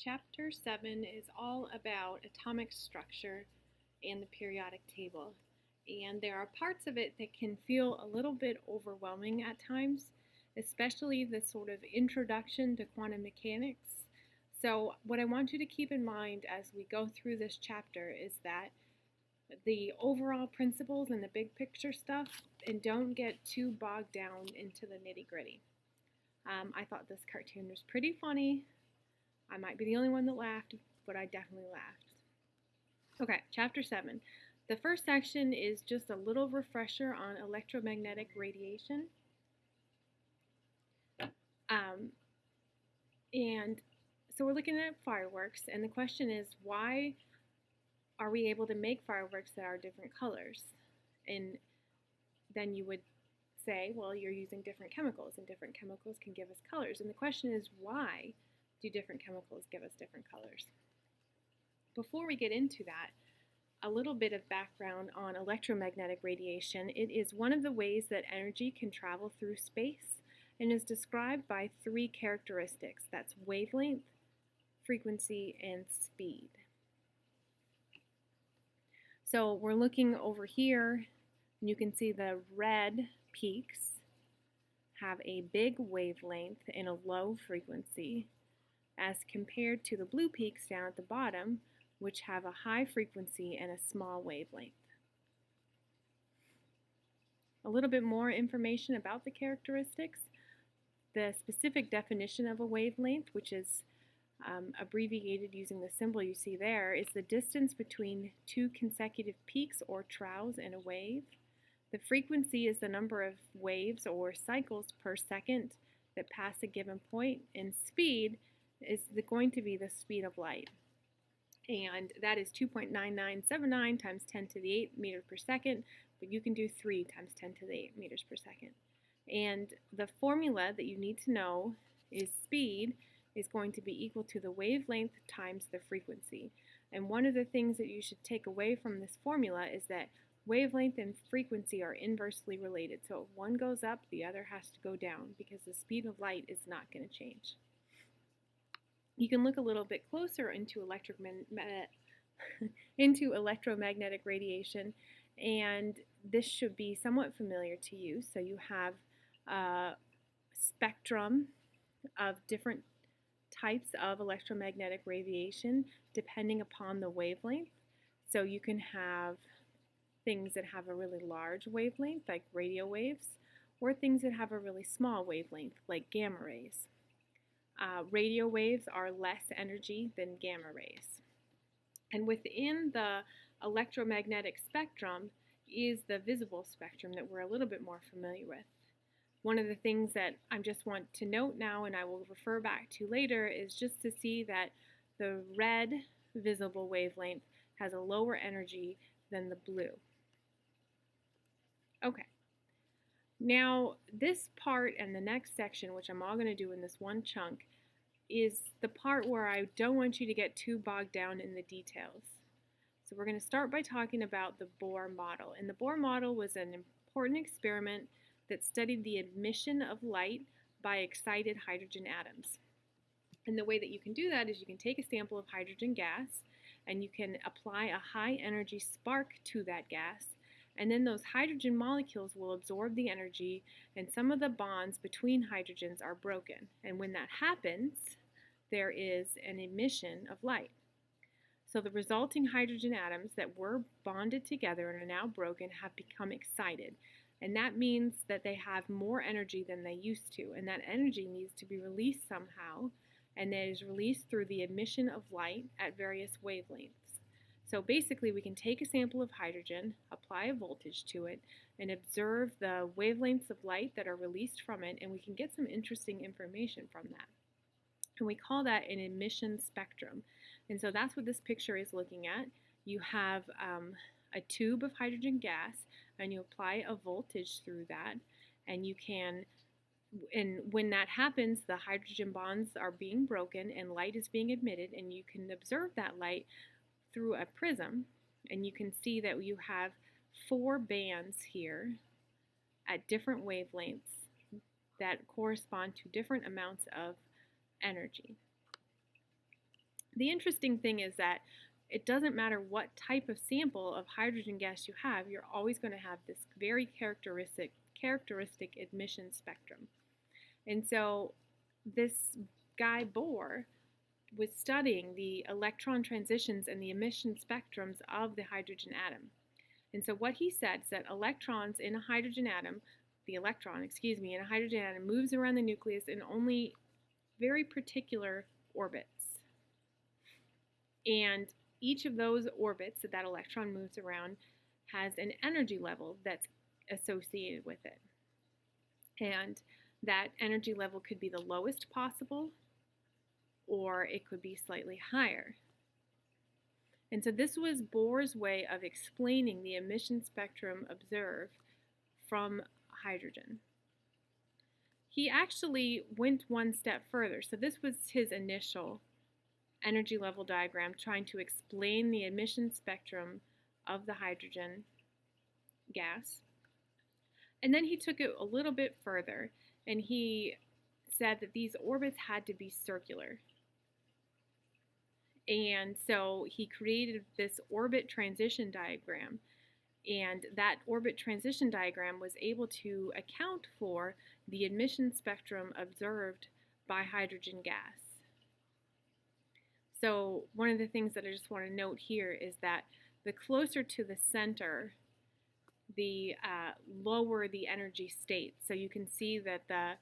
Chapter 7 is all about atomic structure and the periodic table. And there are parts of it that can feel a little bit overwhelming at times, especially the sort of introduction to quantum mechanics. So, what I want you to keep in mind as we go through this chapter is that the overall principles and the big picture stuff, and don't get too bogged down into the nitty gritty. I thought this cartoon was pretty funny. I might be the only one that laughed, but I definitely laughed. Okay, chapter 7. The first section is just a little refresher on electromagnetic radiation. And so we're looking at fireworks, and the question is, why are we able to make fireworks that are different colors? And then you would say, well, you're using different chemicals, and different chemicals can give us colors. And the question is, why do different chemicals give us different colors? Before we get into that, a little bit of background on electromagnetic radiation. It is one of the ways that energy can travel through space and is described by three characteristics. That's wavelength, frequency, and speed. So we're looking over here, and you can see the red peaks have a big wavelength and a low frequency, as compared to the blue peaks down at the bottom, which have a high frequency and a small wavelength. A little bit more information about the characteristics. The specific definition of a wavelength, which is abbreviated using the symbol you see there, is the distance between two consecutive peaks or troughs in a wave. The frequency is the number of waves or cycles per second that pass a given point, and speed is going to be the speed of light. And that is 2.9979 times 10 to the 8 meters per second, but you can do 3 times 10 to the 8 meters per second. And the formula that you need to know is speed is going to be equal to the wavelength times the frequency. And one of the things that you should take away from this formula is that wavelength and frequency are inversely related. So if one goes up, the other has to go down, because the speed of light is not going to change. You can look a little bit closer into electromagnetic radiation, and this should be somewhat familiar to you. So you have a spectrum of different types of electromagnetic radiation depending upon the wavelength. So you can have things that have a really large wavelength, like radio waves, or things that have a really small wavelength, like gamma rays. Radio waves are less energy than gamma rays. And within the electromagnetic spectrum is the visible spectrum that we're a little bit more familiar with. One of the things that I just want to note now, and I will refer back to later, is just to see that the red visible wavelength has a lower energy than the blue. Okay. Now, this part and the next section, which I'm all going to do in this one chunk, is the part where I don't want you to get too bogged down in the details. So we're going to start by talking about the Bohr model. And the Bohr model was an important experiment that studied the emission of light by excited hydrogen atoms. And the way that you can do that is you can take a sample of hydrogen gas, and you can apply a high energy spark to that gas, and then those hydrogen molecules will absorb the energy, and some of the bonds between hydrogens are broken. And when that happens, there is an emission of light. So the resulting hydrogen atoms that were bonded together and are now broken have become excited. And that means that they have more energy than they used to. And that energy needs to be released somehow, and that is released through the emission of light at various wavelengths. So basically, we can take a sample of hydrogen, apply a voltage to it, and observe the wavelengths of light that are released from it, and we can get some interesting information from that. And we call that an emission spectrum. And so that's what this picture is looking at. You have a tube of hydrogen gas, and you apply a voltage through that, and you can, and when that happens, the hydrogen bonds are being broken and light is being emitted, and you can observe that light through a prism, and you can see that you have 4 bands here at different wavelengths that correspond to different amounts of energy. The interesting thing is that it doesn't matter what type of sample of hydrogen gas you have, you're always going to have this very characteristic emission spectrum. And so this guy Bohr was studying the electron transitions and the emission spectrums of the hydrogen atom. And so what he said is that electrons in a hydrogen atom, the electron, excuse me, in a hydrogen atom moves around the nucleus in only very particular orbits. And each of those orbits that electron moves around has an energy level that's associated with it. And that energy level could be the lowest possible, or it could be slightly higher. And so this was Bohr's way of explaining the emission spectrum observed from hydrogen. He actually went one step further. So this was his initial energy level diagram trying to explain the emission spectrum of the hydrogen gas. And then he took it a little bit further, and he said that these orbits had to be circular. And so he created this orbit transition diagram, and that orbit transition diagram was able to account for the emission spectrum observed by hydrogen gas. So one of the things that I just want to note here is that the closer to the center, the lower the energy state. So you can see that the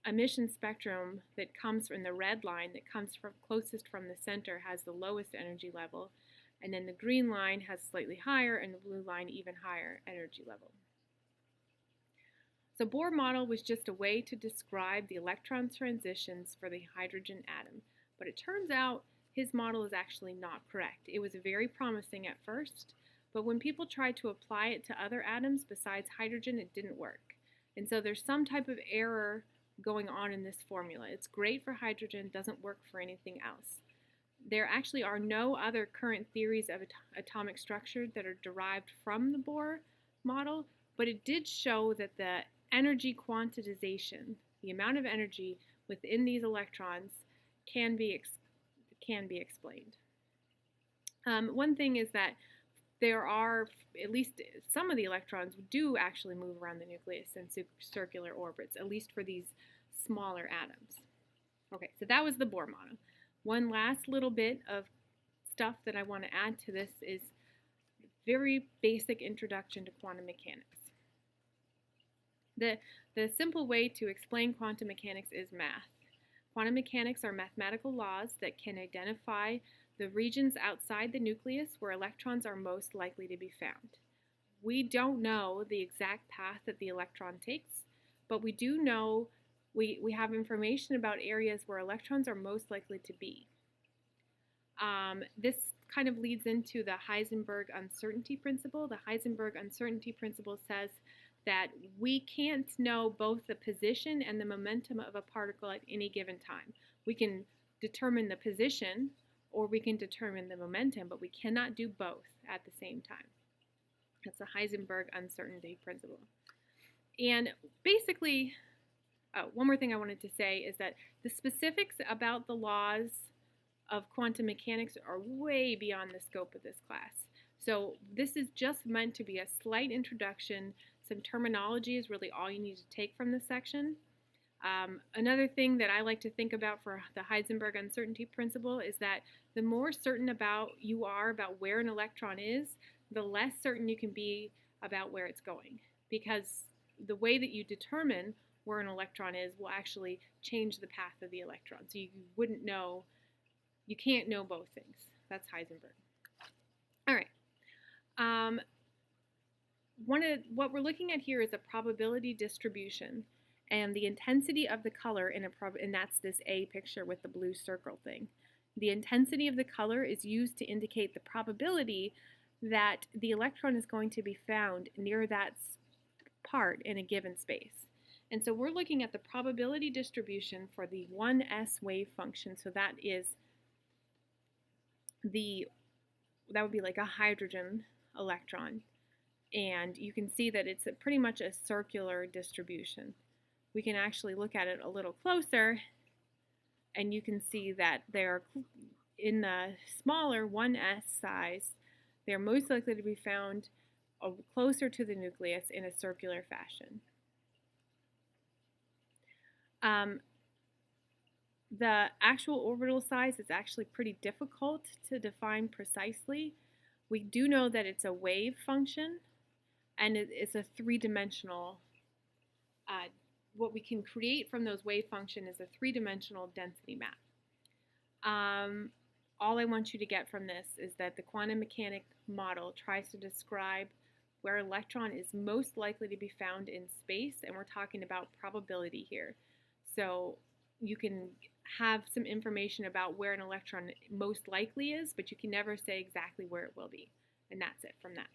emission spectrum that comes from the red line that comes from closest from the center has the lowest energy level, and then the green line has slightly higher and the blue line even higher energy level. So Bohr model was just a way to describe the electron transitions for the hydrogen atom, but it turns out his model is actually not correct. It was very promising at first, but when people tried to apply it to other atoms besides hydrogen, it didn't work. And so there's some type of error going on in this formula. It's great for hydrogen, doesn't work for anything else. There actually are no other current theories of atomic structure that are derived from the Bohr model, but it did show that the energy quantization, the amount of energy within these electrons, can be explained. One thing is that there are, at least some of the electrons do actually move around the nucleus in circular orbits, at least for these smaller atoms. Okay, so that was the Bohr model. One last little bit of stuff that I want to add to this is very basic introduction to quantum mechanics. The simple way to explain quantum mechanics is math. Quantum mechanics are mathematical laws that can identify the regions outside the nucleus where electrons are most likely to be found. We don't know the exact path that the electron takes, but we do know we have information about areas where electrons are most likely to be. This kind of leads into the Heisenberg uncertainty principle. The Heisenberg uncertainty principle says that we can't know both the position and the momentum of a particle at any given time. We can determine the position or we can determine the momentum, but we cannot do both at the same time. That's the Heisenberg uncertainty principle. And basically, one more thing I wanted to say is that the specifics about the laws of quantum mechanics are way beyond the scope of this class. So this is just meant to be a slight introduction. Some terminology is really all you need to take from this section. Another thing that I like to think about for the Heisenberg uncertainty principle is that the more certain you are about where an electron is, the less certain you can be about where it's going. Because the way that you determine where an electron is will actually change the path of the electron. So you can't know both things. That's Heisenberg. All right. What we're looking at here is a probability distribution. And the intensity of the color and that's this A picture with the blue circle thing. The intensity of the color is used to indicate the probability that the electron is going to be found near that part in a given space. And so we're looking at the probability distribution for the 1s wave function. So that would be like a hydrogen electron. And you can see that it's pretty much a circular distribution. We can actually look at it a little closer, and you can see that they're in the smaller 1s size, they're most likely to be found closer to the nucleus in a circular fashion. The actual orbital size is actually pretty difficult to define precisely. We do know that it's a wave function, and it's a three-dimensional. What we can create from those wave function is a three-dimensional density map. All I want you to get from this is that the quantum mechanics model tries to describe where an electron is most likely to be found in space, and we're talking about probability here. So you can have some information about where an electron most likely is, but you can never say exactly where it will be. And that's it from that.